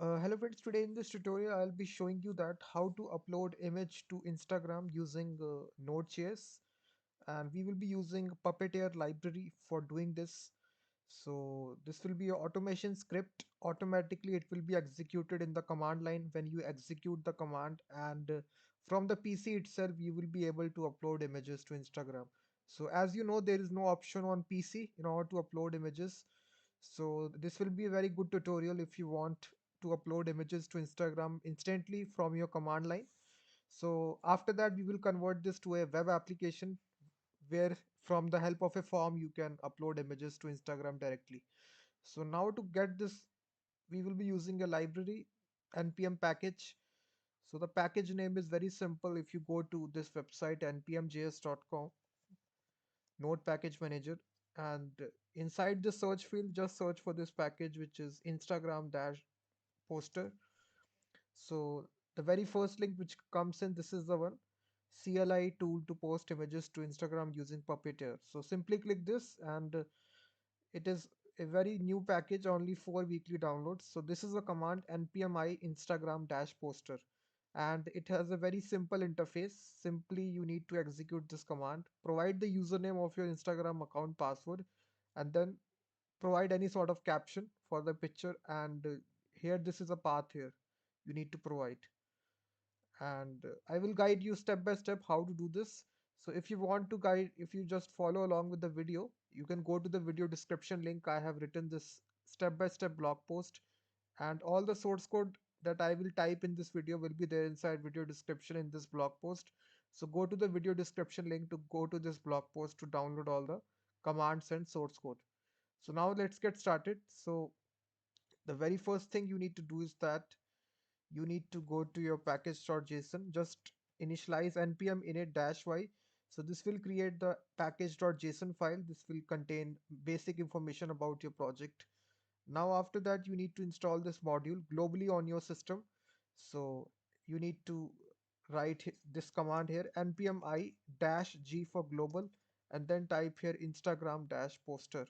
Hello friends, today in this tutorial I'll be showing you that how to upload image to Instagram using Node.js, and we will be using Puppeteer library for doing this. So this will be an automation script. Automatically it will be executed in the command line when you execute the command, and from the PC itself you will be able to upload images to Instagram. So as you know, there is no option on PC in order to upload images. So this will be a very good tutorial if you want to upload images to Instagram instantly from your command line. So after that, we will convert this to a web application where from the help of a form you can upload images to Instagram directly. So now to get this, we will be using a library npm package. So the package name is very simple. If you go to this website npmjs.com, node package manager, and inside the search field just search for this package, which is Instagram dash poster. So the very first link which comes in, this is the one, CLI tool to post images to Instagram using Puppeteer. So simply click this, and it is a very new package, only 4 weekly downloads. So this is a command npmi Instagram dash poster, and it has a very simple interface. Simply you need to execute this command, provide the username of your Instagram account password, and then provide any sort of caption for the picture. And here, this is a path here you need to provide, and I will guide you step by step how to do this. So if you want to guide, if you just follow along with the video, you can go to the video description link. I have written this step by step blog post, and all the source code that I will type in this video will be there inside video description in this blog post. So go to the video description link to go to this blog post to download all the commands and source code. So now let's get started. So the very first thing you need to do is that you need to go to your package.json, just initialize npm init dash y. So this will create the package.json file. This will contain basic information about your project. Now after that, you need to install this module globally on your system. So you need to write this command here, npm I dash g for global, and then type here Instagram dash poster.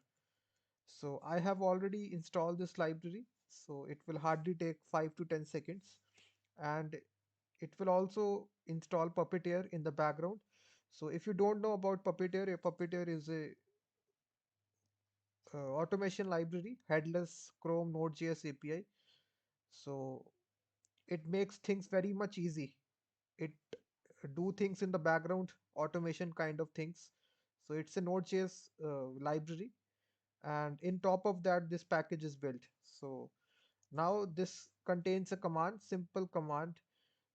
So I have already installed this library, so it will hardly take 5 to 10 seconds. And it will also install Puppeteer in the background. So if you don't know about Puppeteer, Puppeteer is a automation library, headless Chrome Node.js API. So it makes things very much easy. It do things in the background, automation kind of things. So it's a Node.js library, and in top of that, this package is built. So now this contains a command, simple command.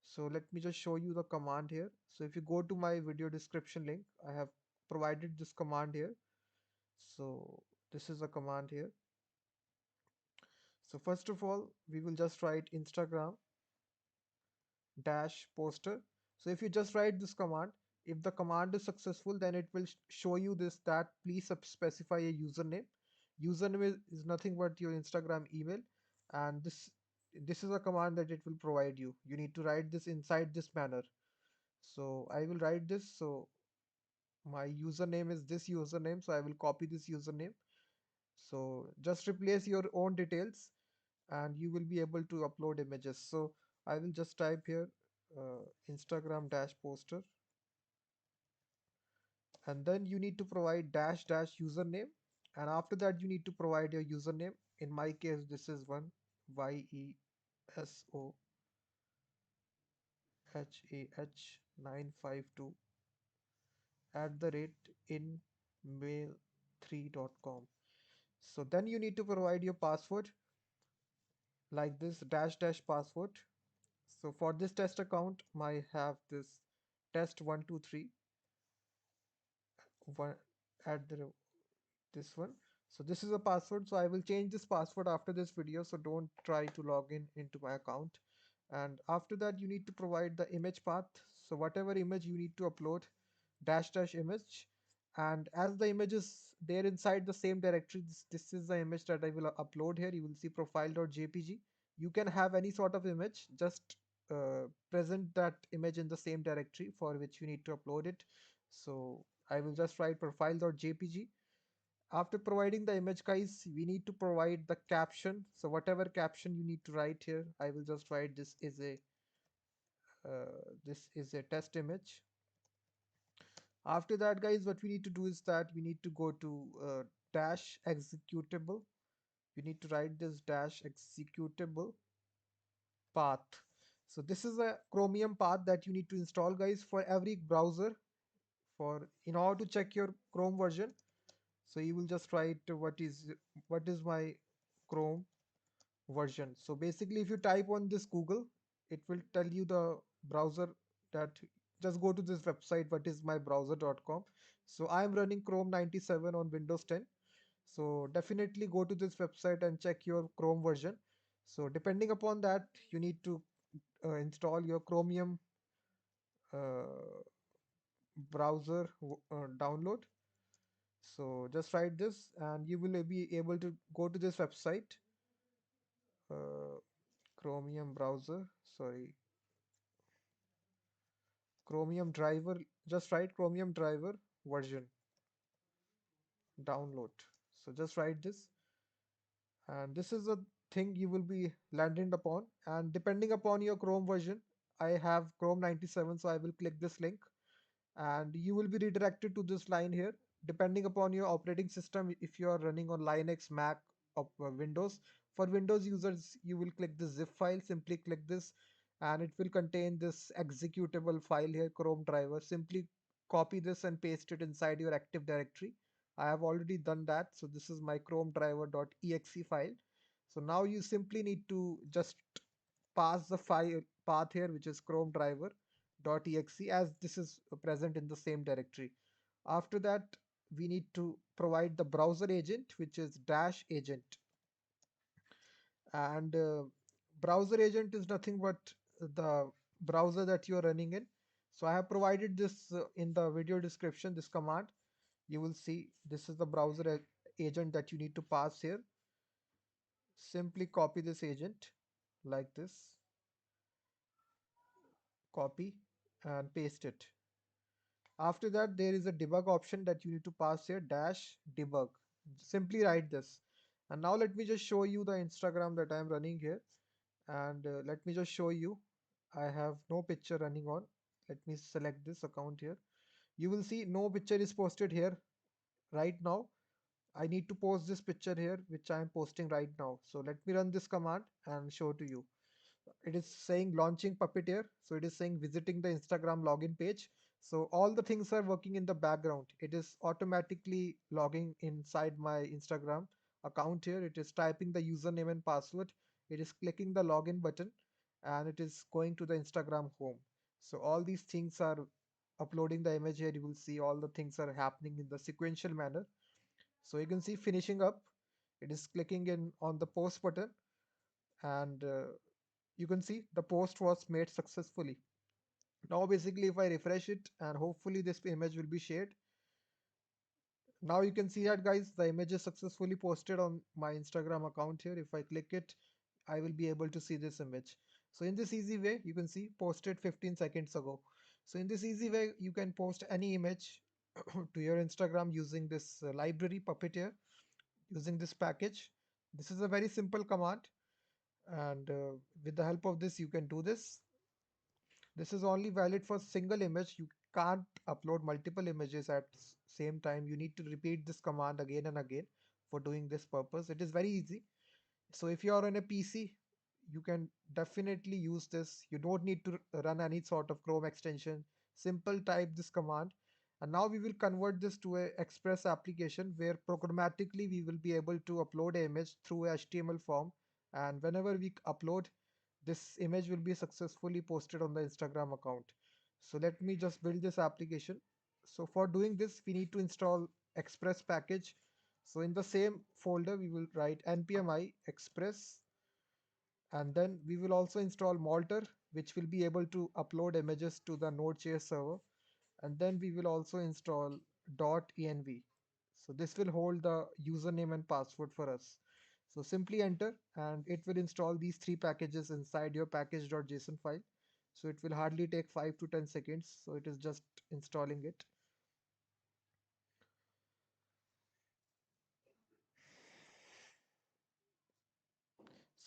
So let me just show you the command here. So if you go to my video description link, I have provided this command here. So this is a command here. So first of all, we will just write Instagram dash poster. So if you just write this command, if the command is successful, then it will show you this, that please specify a username. Username is nothing but your Instagram email, and this is a command that it will provide you. You need to write this inside this manner. So I will write this. So my username is this username, so I will copy this username. So just replace your own details, and you will be able to upload images. So I will just type here Instagram dash poster, and then you need to provide dash dash username, and after that you need to provide your username. In my case, this is one, YESOHAH952 at the rate in mail3.com. So then you need to provide your password, like this dash dash password. So for this test account, I have this test123 one at this one. So this is a password. So I will change this password after this video. So don't try to log in into my account. And after that, you need to provide the image path. So whatever image you need to upload, dash dash image. And as the image is there inside the same directory, this is the image that I will upload here. You will see profile.jpg. You can have any sort of image, just present that image in the same directory for which you need to upload it. So I will just write profile.jpg, After providing the image, guys, we need to provide the caption. So whatever caption you need to write here, I will just write this is a test image. After that, guys, what we need to do is that we need to go to dash executable. You need to write this dash executable path. So this is a Chromium path that you need to install, guys, for every browser. For in order to check your Chrome version, so you will just write what is my Chrome version. So basically, if you type on this Google, it will tell you the browser that just go to this website, what is my browser.com. So I am running Chrome 97 on Windows 10. So definitely go to this website and check your Chrome version. So depending upon that, you need to install your Chromium uh, browser download. So just write this and you will be able to go to this website, uh, Chromium browser, sorry, Chromium driver, just write Chromium driver version download. So just write this, and this is a thing you will be landed upon. And depending upon your Chrome version, I have Chrome 97, so I will click this link and you will be redirected to this line here. Depending upon your operating system, if you are running on Linux, Mac, or Windows. For Windows users, you will click the zip file, simply click this, and it will contain this executable file here, Chrome driver. Simply copy this and paste it inside your Active Directory. I have already done that, so this is my Chrome driver.exe file. So now you simply need to just pass the file path here, which is Chrome driver.exe, as this is present in the same directory. After that, we need to provide the browser agent, which is dash agent. And browser agent is nothing but the browser that you are running in. So I have provided this in the video description, this command. You will see this is the browser agent that you need to pass here. Simply copy this agent like this, copy and paste it. After that, there is a debug option that you need to pass here, dash debug. Simply write this. And now let me just show you the Instagram that I'm running here. And let me just show you. I have no picture running on. Let me select this account here. You will see no picture is posted here right now. I need to post this picture here, which I am posting right now. So let me run this command and show to you. It is saying launching Puppeteer. So it is saying visiting the Instagram login page. So all the things are working in the background. It is automatically logging inside my Instagram account here. It is typing the username and password. It is clicking the login button and it is going to the Instagram home. So all these things are uploading the image here. You will see all the things are happening in the sequential manner. So you can see finishing up. It is clicking in on the post button and you can see the post was made successfully. Now basically if I refresh it and hopefully this image will be shared. Now you can see that, guys, the image is successfully posted on my Instagram account here. If I click it, I will be able to see this image. So in this easy way, you can see posted 15 seconds ago. So in this easy way, you can post any image to your Instagram using this library Puppeteer, using this package. This is a very simple command, and with the help of this, you can do this. This is only valid for single image. You can't upload multiple images at same time. You need to repeat this command again and again for doing this purpose. It is very easy. So if you are on a PC, you can definitely use this. You don't need to run any sort of Chrome extension. Simple type this command. And now we will convert this to a Express application where programmatically we will be able to upload an image through a HTML form. And whenever we upload, this image will be successfully posted on the Instagram account. So let me just build this application. So for doing this, we need to install Express package. So in the same folder, we will write npm i express, and then we will also install Malter, which will be able to upload images to the Node.js server. And then we will also install .env. So this will hold the username and password for us. So simply enter and it will install these three packages inside your package.json file. So it will hardly take 5 to 10 seconds. So it is just installing it.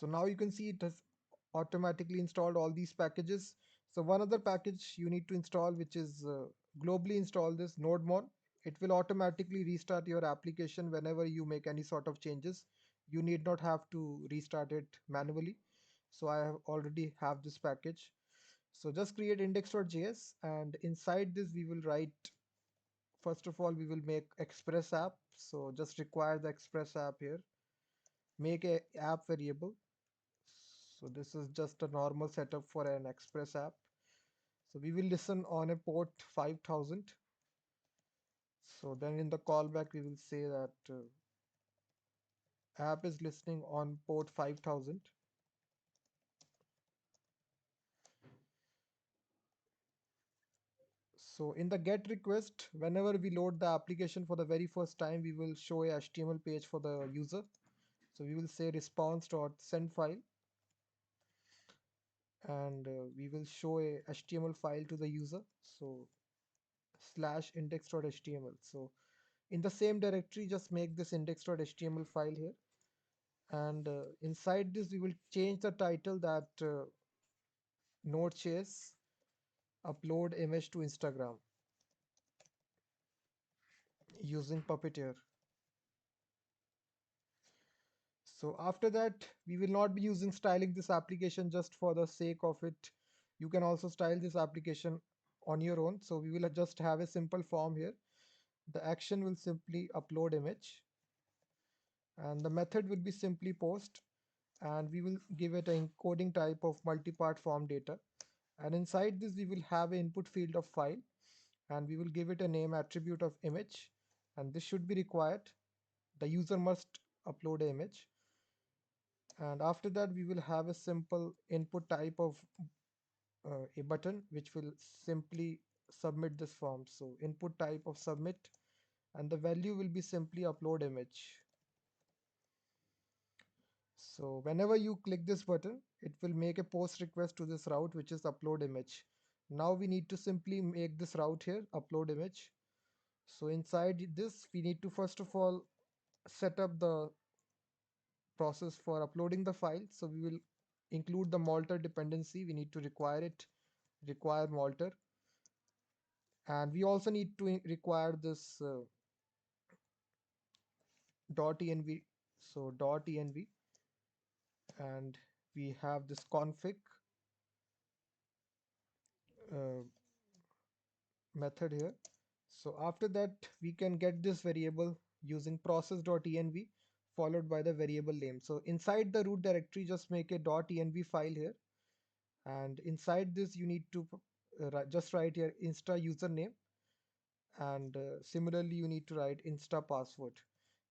So now you can see it has automatically installed all these packages. So one other package you need to install, which is globally install this nodemon. It will automatically restart your application whenever you make any sort of changes. You need not have to restart it manually. So I have already have this package. So just create index.js, and inside this we will write, first of all we will make express app. So just require the express app here. Make a app variable. So this is just a normal setup for an Express app. So we will listen on a port 5000. So then in the callback, we will say that app is listening on port 5000. So in the get request, whenever we load the application for the very first time, we will show a HTML page for the user. So we will say response.send file, and we will show a HTML file to the user. So slash index.html. So in the same directory, just make this index.html file here, and inside this we will change the title that node.js upload image to Instagram using Puppeteer. So after that, we will not be using styling this application just for the sake of it. You can also style this application on your own. So we will just have a simple form here. The action will simply upload image, and the method will be simply post, and we will give it an encoding type of multi-part form data. And inside this, we will have an input field of file, and we will give it a name attribute of image, and this should be required. The user must upload an image. And after that, we will have a simple input type of a button which will simply submit this form. So input type of submit, and the value will be simply upload image. So whenever you click this button, it will make a post request to this route, which is upload image. Now we need to simply make this route here, upload image. So inside this, we need to first of all set up the process for uploading the file. So we will include the Malter dependency. We need to require it, require Malter. And we also need to require this .env. So .env, and we have this config uh, method here. So after that, we can get this variable using process.env followed by the variable name. So inside the root directory, just make a .env file here. And inside this, you need to just write here Insta username. And similarly, you need to write Insta password.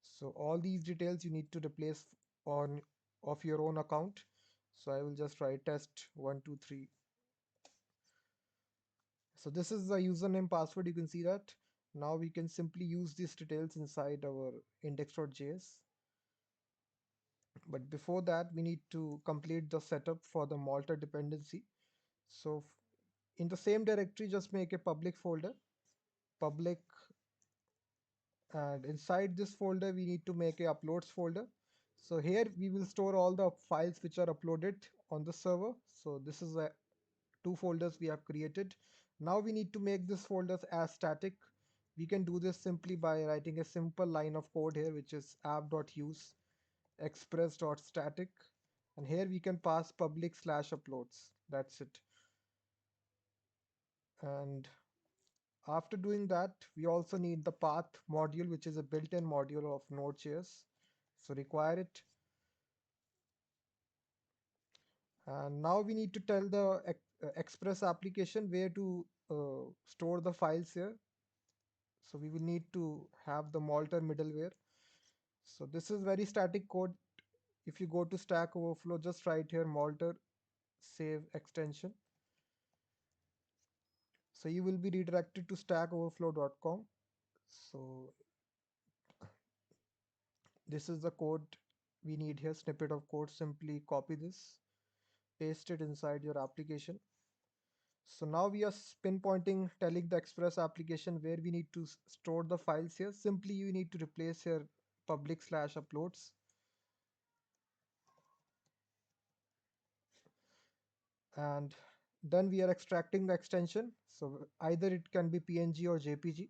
So all these details you need to replace on of your own account. So I will just write test123. So this is the username password. You can see that. Now we can simply use these details inside our index.js. But before that, we need to complete the setup for the Malta dependency. So in the same directory, just make a public folder, public, and inside this folder, we need to make a uploads folder. So here we will store all the files which are uploaded on the server. So this is a two folders we have created. Now we need to make this folders as static. We can do this simply by writing a simple line of code here, which is app.use express.static, and here we can pass public slash uploads. That's it. And after doing that, we also need the path module, which is a built-in module of Node.js. So require it. And now we need to tell the Express application where to store the files here. So we will need to have the Malter middleware. So this is very static code. If you go to Stack Overflow, just write here Malter save extension. So you will be redirected to stackoverflow.com. So this is the code we need here, snippet of code. Simply copy this, paste it inside your application. So now we are pinpointing, telling the Express application where we need to store the files here. Simply you need to replace here public slash uploads. and then we are extracting the extension. So either it can be PNG or JPG.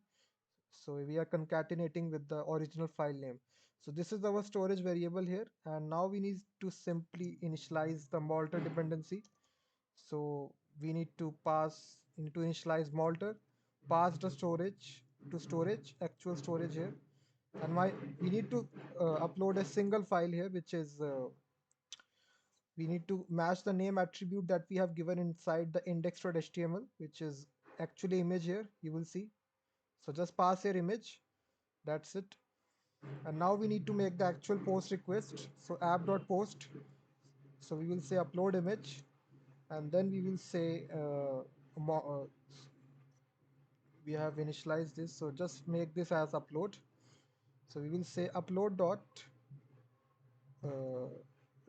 So we are concatenating with the original file name. So this is our storage variable here, and now we need to simply initialize the Malter dependency. So we need to initialize Malter, pass the storage to storage, actual storage here, and we need to upload a single file here, which is we need to match the name attribute that we have given inside the index.html, which is actually image here, you will see. So just pass your image, that's it. And now we need to make the actual post request. So app.post, so we will say upload image, and then we will say we have initialized this, so just make this as upload. So we will say upload dot uh,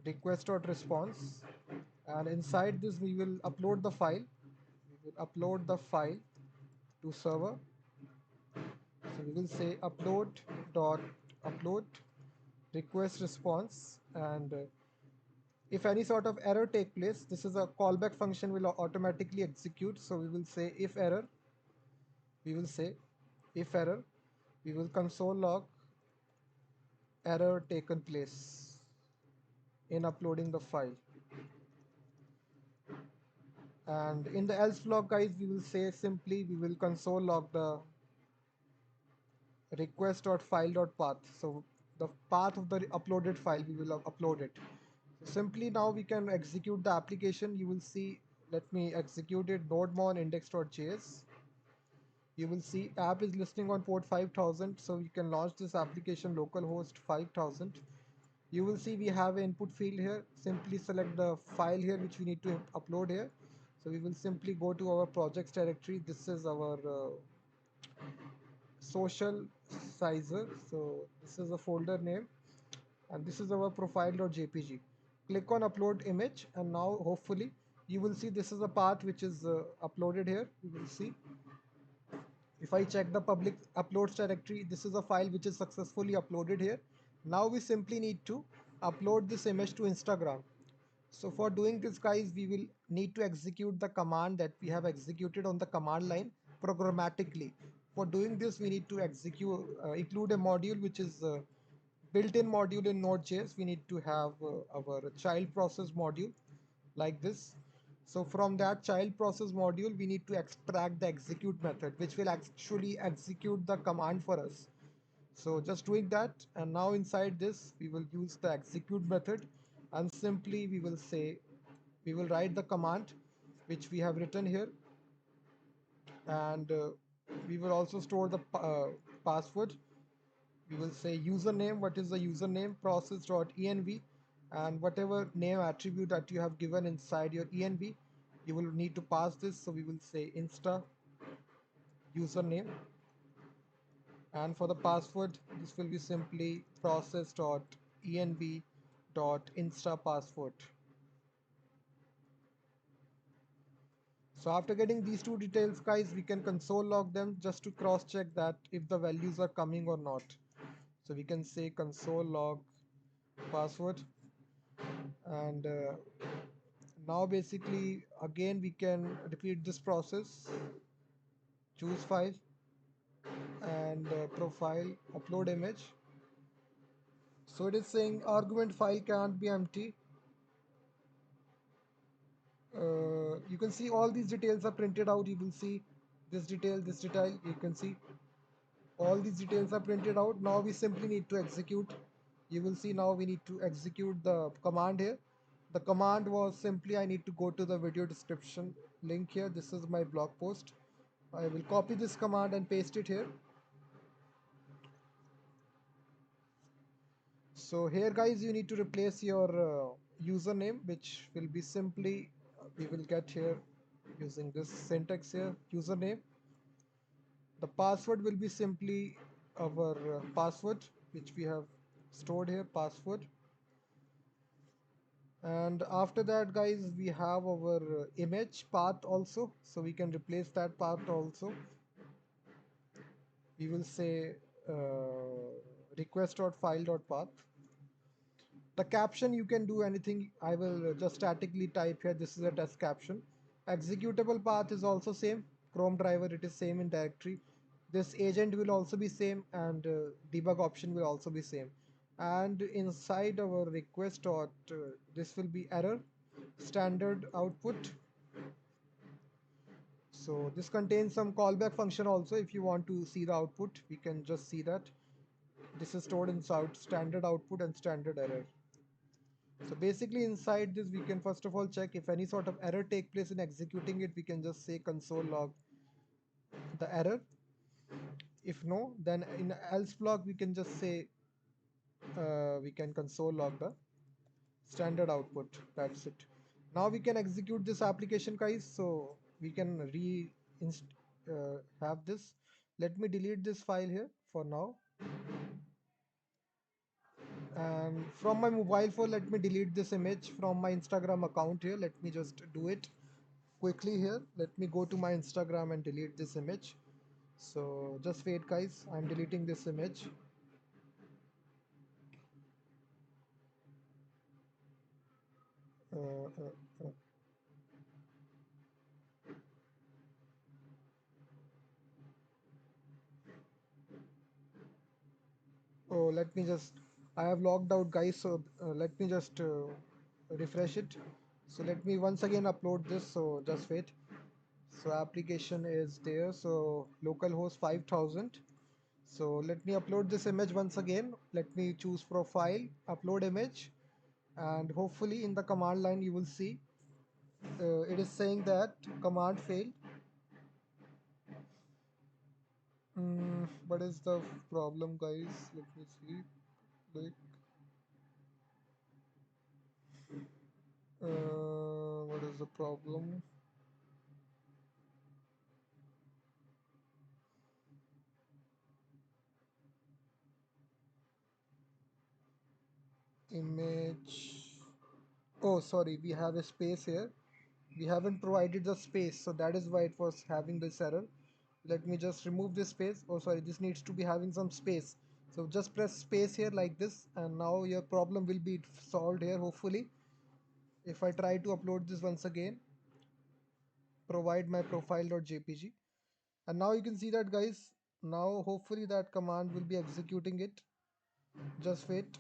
request dot response, and inside this we will upload the file. We will upload the file to server. So we will say upload dot upload request response, and if any sort of error take place, this is a callback function will automatically execute. So we will say if error, we will say if error, we will console log error taken place in uploading the file. And in the else log, guys, we will say simply we will console log the request.file.path. So the path of the uploaded file, we will upload it. So simply now we can execute the application. You will see, let me execute it, nodemon index.js. You will see app is listening on port 5000, so you can launch this application localhost 5000. You will see we have an input field here. Simply select the file here which we need to upload here. So we will simply go to our projects directory. This is our social sizer. So this is a folder name, and this is our profile.jpg. Click on upload image, and now hopefully you will see this is a path which is uploaded here. You will see if I check the public uploads directory, this is a file which is successfully uploaded here. Now we simply need to upload this image to Instagram. So for doing this, guys, we will need to execute the command that we have executed on the command line programmatically. For doing this, we need to include a module which is built-in module in Node.js. We need to have our child process module like this. So from that child process module, we need to extract the execute method, which will actually execute the command for us. So just doing that, and now inside this, we will use the execute method, and simply we will say, we will write the command which we have written here, and we will also store the password. We will say username, what is the username, process.env, and whatever name attribute that you have given inside your env, you will need to pass this. So we will say insta username, and for the password, this will be simply process.env.insta password. So after getting these two details, guys, we can console log them just to cross check that if the values are coming or not. So we can say console log password, and now basically again we can repeat this process. Choose file, and profile, upload image. So it is saying argument file can't be empty. You can see all these details are printed out. You will see this detail, you can see all these details are printed out. Now we simply need to execute. You will see now we need to execute the command here. The command was simply, I need to go to the video description link here. This is my blog post. I will copy this command and paste it here. So here, guys, you need to replace your username, which will be simply, we will get here using this syntax here, username. The password will be simply our password, which we have stored here, password. And after that, guys, we have our image path also. So we can replace that path also. We will say request.file.path. The caption, you can do anything. I will just statically type here, this is a test caption. Executable path is also same. Chrome driver, it is same in directory. This agent will also be same, and debug option will also be same. And inside our request dot, this will be error standard output. So this contains some callback function also. If you want to see the output, we can just see that. This is stored in standard output and standard error. So basically inside this, we can first of all check if any sort of error take place in executing it. We can just say console log the error. If no, then in else block, we can just say we can console log the standard output. That's it. Now we can execute this application, guys. So we can have this. Let me delete this file here for now. And from my mobile phone, let me delete this image from my Instagram account here. Let me just do it quickly here. Let me go to my Instagram and delete this image. So just wait, guys. I'm deleting this image. Uh, uh, uh, oh, let me just. I have logged out, guys. So let me just refresh it. So let me once again upload this. So just wait. So application is there. So localhost 5000. So let me upload this image once again. Let me choose profile, upload image, and hopefully in the command line you will see it is saying that command failed. What is the problem, guys? Let me see. Like, what is the problem? Image. Oh, sorry, we have a space here. We haven't provided the space, so that is why it was having this error. Let me just remove this space. Oh, sorry, this needs to be having some space. So just press space here like this, and now your problem will be solved here, hopefully. If I try to upload this once again, provide my profile.jpg, and now you can see that, guys. Now hopefully that command will be executing it. Just wait.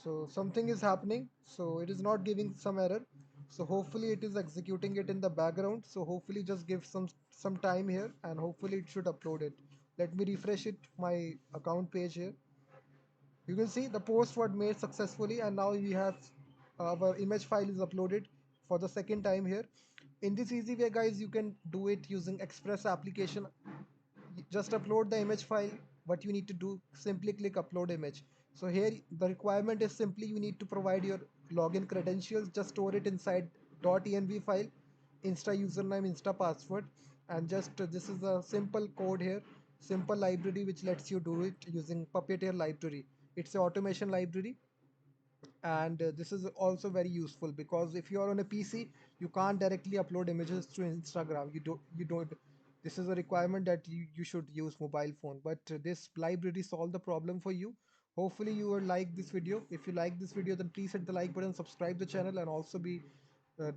So something is happening, so it is not giving some error. So hopefully it is executing it in the background. So hopefully just give some time here, and hopefully it should upload it. Let me refresh it, my account page here. You can see the post was made successfully, and now we have our image file is uploaded for the second time here. In this easy way, guys, you can do it using Express application. Just upload the image file. What you need to do, simply click upload image. So here the requirement is simply you need to provide your login credentials. Just store it inside .env file, insta username, insta password, and just this is a simple code here, simple library which lets you do it using Puppeteer library. It's an automation library, and this is also very useful because if you are on a PC, you can't directly upload images to Instagram. You don't. This is a requirement that you should use mobile phone, but this library solve the problem for you. Hopefully you will like this video. If you like this video, then please hit the like button, subscribe the channel, and also be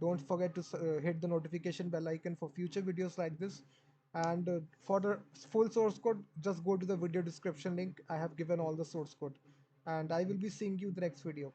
don't forget to hit the notification bell icon for future videos like this. And for the full source code, just go to the video description link. I have given all the source code, and I will be seeing you in the next video.